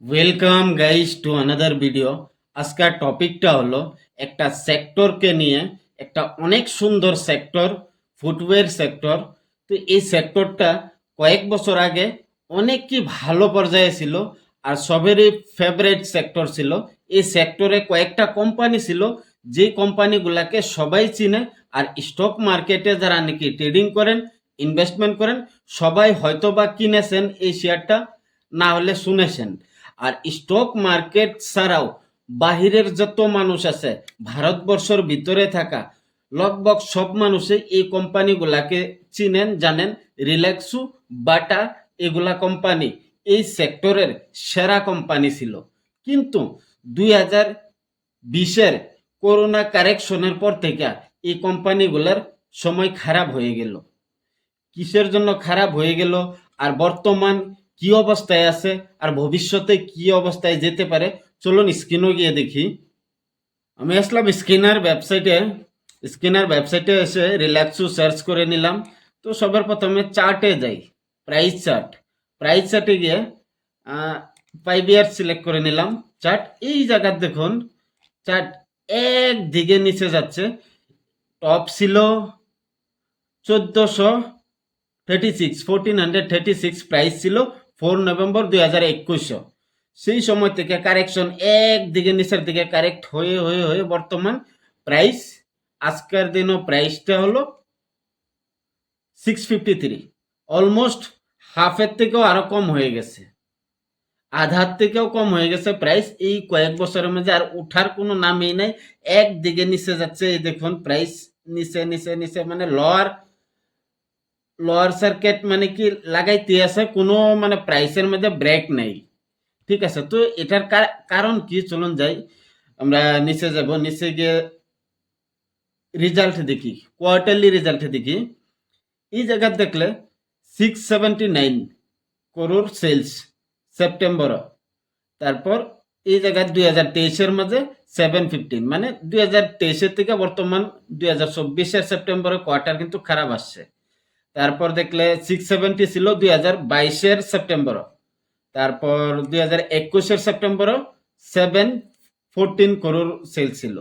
Welcome guys to another video. আজকের টপিকটা হলো একটা সেক্টরকে নিয়ে, একটা অনেক সুন্দর সেক্টর, ফুটওয়্যার সেক্টর। তো এই সেক্টরটা কয়েক বছর আগে অনেক কি ভালো পর্যায়ে ছিল, আর সবেরই ফেভারিট সেক্টর ছিল। এই সেক্টরে কয়েকটা কোম্পানি ছিল, যে কোম্পানিগুলোকে সবাই চিনে, আর স্টক মার্কেটে যারা নাকি ট্রেডিং করেন, ইনভেস্টমেন্ট করেন, সবাই হয়তো বা কিনেছেন এই শেয়ারটা, না হলে শুনেছেন। আর স্টক মার্কেট ছাড়াও বাহিরের যত মানুষ আছে, ভারতবর্ষের ভিতরে থাকা লগভগ সব মানুষই এই কোম্পানিগুলাকে চিনেন, জানেন। রিল্যাক্সু, বাটা, এগুলা কোম্পানি এই সেক্টরের সেরা কোম্পানি ছিল। কিন্তু 2020-এর করোনা কারেকশনের পর থেকে এই কোম্পানিগুলোর সময় খারাপ হয়ে গেল। কিসের জন্য খারাপ হয়ে গেল, আর বর্তমান কি অবস্থায় আছে, আর ভবিষ্যতে কি অবস্থায় যেতে পারে, চলুন স্ক্রিনও গিয়ে দেখি। আমি আসলাম স্ক্রিনার ওয়েবসাইটে এসে রিল্যাক্সু সার্চ করে নিলাম। তো সবার প্রথমে চার্টে যাই, প্রাইস চার্টে গিয়ে 5 ইয়ার সিলেক্ট করে নিলাম। চার্ট এই জায়গার দেখুন, চার্ট একদিকে নিচে যাচ্ছে। টপ ছিল 1436 প্রাইস ছিল 4 নভেম্বর 2021। সেই সময় থেকে কারেকশন একদিকে নিচের দিকে কারেক্ট হয়ে হয়ে হয়ে বর্তমান প্রাইস, আজকের দিনও প্রাইসটা হলো 653। অলমোস্ট হাফের থেকেও আরো কম হয়ে গেছে, আধার থেকেও কম হয়ে গেছে প্রাইস। এই কয়েক বছরের মধ্যে আর উঠার কোনো নামই নাই, একদিকে নিচে যাচ্ছে। এই দেখুন প্রাইস নিচে নিচে নিচে, মানে লোয়ার সার্কিট মানে কি লাগাইতে আছে, কোনো মানে প্রাইসের মধ্যে ব্রেক নেই। ঠিক আছে, তো এটার কারণ কি, চলুন যাই, আমরা নিচে যাব। নিচে গিয়ে রেজাল্ট দেখি, কোয়ার্টারলি রেজাল্ট দেখি। এই জায়গা দেখলে 679 crore সেলস সেপ্টেম্বর। তারপর এই জায়গায় 2023-এর মাঝে 715, মানে 2023-এর থেকে বর্তমান 2024-এর সেপ্টেম্বরে কোয়ার্টার কিন্তু খারাপ আসছে। তারপর দেখলে 670 ছিল 2022-এর সেপ্টেম্বর। তারপর 2021-এর সেপ্টেম্বরও 714 crore সেল ছিল।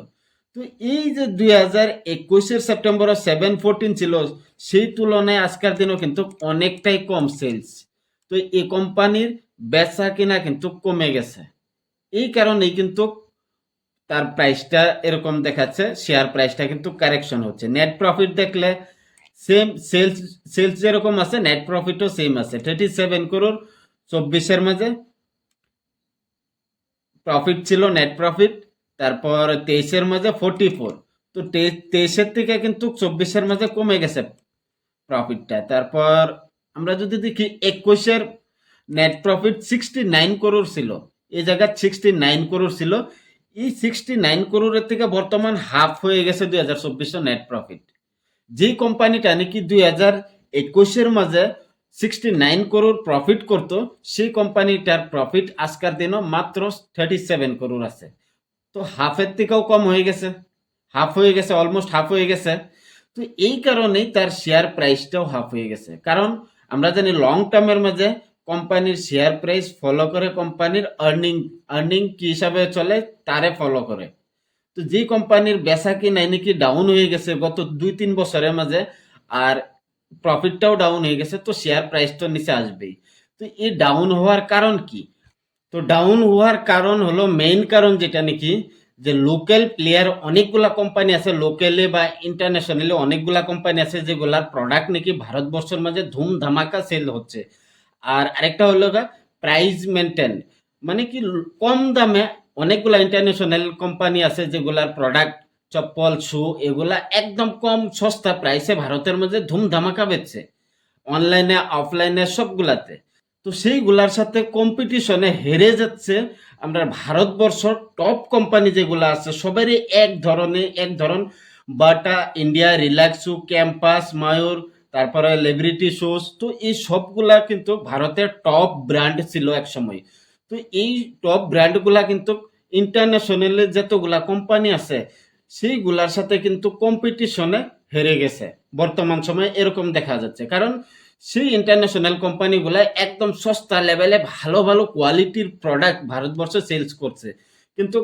তো এই যে 2021-এর সেপ্টেম্বরে 714 ছিল, সেই তুলনায় আজকের দিনও কিন্তু অনেকটাই কম সেলস। তো এই কোম্পানির বেচা কিনা কিন্তু কমে গেছে। এই কারণেই কিন্তু তার প্রাইসটা এরকম দেখাচ্ছে, শেয়ার প্রাইসটা কিন্তু কারেকশন হচ্ছে। নেট প্রফিট দেখলে সেম, সেলস যেরকম আছে নেট প্রফিটও সেম আছে। 37 crore 24-এর মাঝে প্রফিট ছিল, নেট প্রফিট। তারপর 23-এর মাঝে 44। তো 23-এর থেকে কিন্তু 24-এর মাঝে কমে গেছে প্রফিটটা। তারপর আমরা যদি দেখি 21-এর নেট প্রফিট 69 crore ছিল, এই জায়গায় 69 crore ছিল। এই 69 crore থেকে বর্তমান হাফ হয়ে গেছে 2024 নেট প্রফিট। যেই কোম্পানিটা নাকি 2021-এর মাঝে 69 crore প্রফিট করতো, সেই কোম্পানিটার প্রফিট আজকের দিনও মাত্র 37 crore আছে। তো হাফের থেকেও কম হয়ে গেছে, হাফ হয়ে গেছে, অলমোস্ট হাফ হয়ে গেছে। তো এই কারণেই তার শেয়ার প্রাইসটাও হাফ হয়ে গেছে। কারণ আমরা জানি লং টার্মের মাঝে কোম্পানির শেয়ার প্রাইস ফলো করে কোম্পানির আর্নিং কি হিসাবে চলে, তারে ফলো করে। তো যে কোম্পানির বেচা কিনা নাকি ডাউন হয়ে গেছে গত 2-3 বছরের মাঝে, আর প্রফিটটাও ডাউন হয়ে গেছে, তো শেয়ার প্রাইস তো নিচে আসবেই। তো এই ডাউন হওয়ার কারণ কি? তো ডাউন হওয়ার কারণ হলো, মেইন কারণ যেটা নাকি, যে লোকাল প্লেয়ার অনেকগুলা কোম্পানি আছে, লোকালে বা ইন্টারন্যাশনালি অনেকগুলা কোম্পানি আছে যেগুলার প্রোডাক্ট নাকি ভারতবর্ষের মাঝে ধুম ধামাকা সেল হচ্ছে। আর আরেকটা হলো প্রাইস মেনটেন, মানে কি কম দামে অনেকগুলা ইন্টারন্যাশনাল কোম্পানি আছে যেগুলার প্রোডাক্ট, চপ্পল, শু, এগুলা একদম কম সস্তা প্রাইসে ভারতের মধ্যে ধুম ধামাকা বেচছে, অনলাইনে অফলাইনে সবগুলাতে। তো সেইগুলার সাথে কম্পিটিশনে হেরে যাচ্ছে আমরা ভারতবর্ষ। টপ কোম্পানি যেগুলো আছে সবারই এক ধরন, বাটা ইন্ডিয়া, রিল্যাক্সু, ক্যাম্পাস, মায়ুর, তারপরে লিবার্টি শুজ। তো এই সবগুলা কিন্তু ভারতের টপ ব্র্যান্ড ছিল এক সময়। তো এই টপ ব্র্যান্ডগুলা কিন্তু ইন্টারন্যাশনালি যতগুলা কোম্পানি আছে সেইগুলার সাথে কিন্তু কম্পিটিশনে হেরে গেছে বর্তমান সময়ে, এরকম দেখা যাচ্ছে। কারণ সেই ইন্টারন্যাশনাল কোম্পানিগুলা একদম সস্তা লেভেলে ভালো ভালো কোয়ালিটির প্রোডাক্ট ভারতবর্ষে সেলস করছে। কিন্তু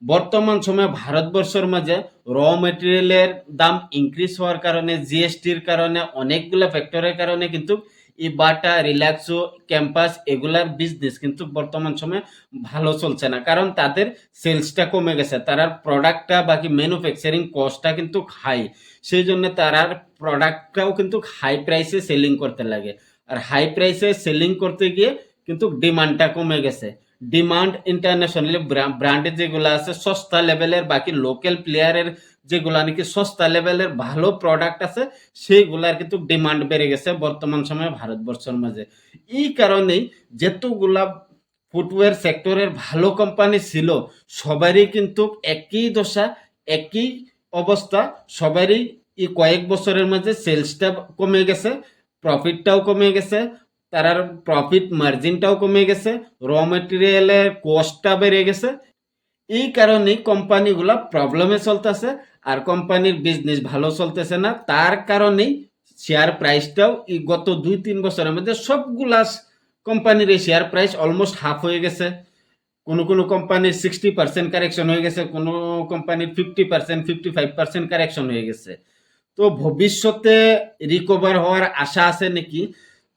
বর্তমান সময়ে ভারতবর্ষের মাঝে র মেটেরিয়ালের দাম ইনক্রিজ হওয়ার কারণে, জিএসটির কারণে, অনেকগুলো ফ্যাক্টরের কারণে কিন্তু এই বাটা, রিল্যাক্সো, ক্যাম্পাস এগুলার বিজনেস কিন্তু বর্তমান সময়ে ভালো চলছে না, কারণ তাদের সেলসটা কমে গেছে। তারার প্রোডাক্টটা বাকি ম্যানুফ্যাকচারিং কস্টটা কিন্তু হাই, সেই জন্য তারার প্রোডাক্টটাও কিন্তু হাই প্রাইসে সেলিং করতে লাগে। আর হাই প্রাইসে সেলিং করতে গিয়ে কিন্তু ডিমান্ডটা কমে গেছে। ডিমান্ড ইন্টারন্যাশনালি ব্র্যান্ডের যেগুলো আছে সস্তা লেভেলের, বাকি লোকাল প্লেয়ারের যেগুলা নাকি সস্তা লেভেলের ভালো প্রোডাক্ট আছে, সেইগুলার কিন্তু ডিমান্ড বেড়ে গেছে বর্তমান সময়ে ভারতবর্ষের মাঝে। এই কারণেই যেতগুলা ফুটওয়্যার সেক্টরের ভালো কোম্পানি ছিল, সবারই কিন্তু একই দশা, একই অবস্থা। সবারই এই কয়েক বছরের মাঝে সেলসটা কমে গেছে, প্রফিটটাও কমে গেছে, তার প্রফিট মার্জিনটাও কমে গেছে, র মেটেরিয়ালের কস্টটা বেড়ে গেছে। এই কারণেই কোম্পানিগুলা প্রবলেমে চলতেছে, আর কোম্পানির বিজনেস ভালো চলতেছে না। তার কারণেই শেয়ার প্রাইসটাও এই গত 2-3 বছরের মধ্যে সবগুলা কোম্পানির এই শেয়ার প্রাইস অলমোস্ট হাফ হয়ে গেছে। কোনো কোনো কোম্পানির 60% কারেকশন হয়ে গেছে, কোনো কোম্পানির 50%, 55% কারেকশন হয়ে গেছে। তো ভবিষ্যতে রিকভার হওয়ার আশা আছে নাকি?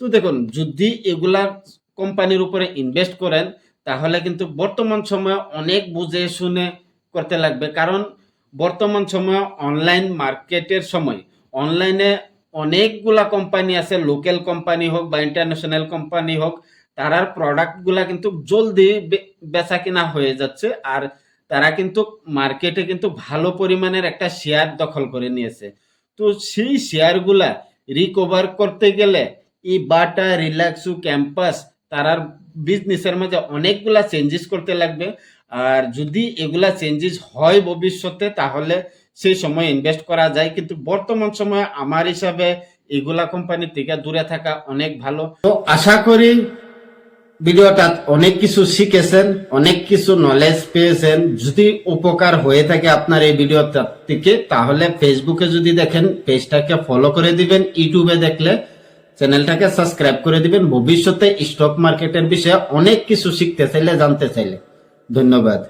তো দেখুন, যদি এগুলা কোম্পানির উপরে ইনভেস্ট করেন তাহলে কিন্তু বর্তমান সময়ে অনেক বুঝে শুনে করতে লাগবে, কারণ বর্তমান সময়ে অনলাইন মার্কেটের সময় অনলাইনে অনেকগুলা কোম্পানি আছে, লোকাল কোম্পানি হোক বা ইন্টারন্যাশনাল কোম্পানি হোক, তারার প্রোডাক্টগুলা কিন্তু জলদি বেচা কিনা হয়ে যাচ্ছে, আর তারা কিন্তু মার্কেটে কিন্তু ভালো পরিমাণের একটা শেয়ার দখল করে নিয়েছে। তো সেই শেয়ারগুলা রিকভার করতে গেলে এই বাটা, রিল্যাক্সো, ক্যাম্পাস তারার বিজনেসের মাঝে অনেকগুলা চেঞ্জেস করতে লাগবে। আর যদি এগুলা চেঞ্জেস হয় ভবিষ্যতে, তাহলে সেই সময় ইনভেস্ট করা যায়। কিন্তু বর্তমান সময়ে আমার হিসাবে এগুলা কোম্পানি থেকে দূরে থাকা অনেক ভালো। তো আশা করি ভিডিওটা অনেক কিছু শিখেছেন, অনেক কিছু নলেজ পেয়েছেন। যদি উপকার হয়ে থাকে আপনার এই ভিডিওটা থেকে, তাহলে ফেসবুকে যদি দেখেন পেজটাকে ফলো করে দিবেন, ইউটিউবে দেখলে চ্যানেলটাকে সাবস্ক্রাইব করে দিবেন। ভবিষ্যতে স্টক মার্কেটের বিষয়ে অনেক কিছু শিখতে চাইলে, জানতে চাইলে। ধন্যবাদ।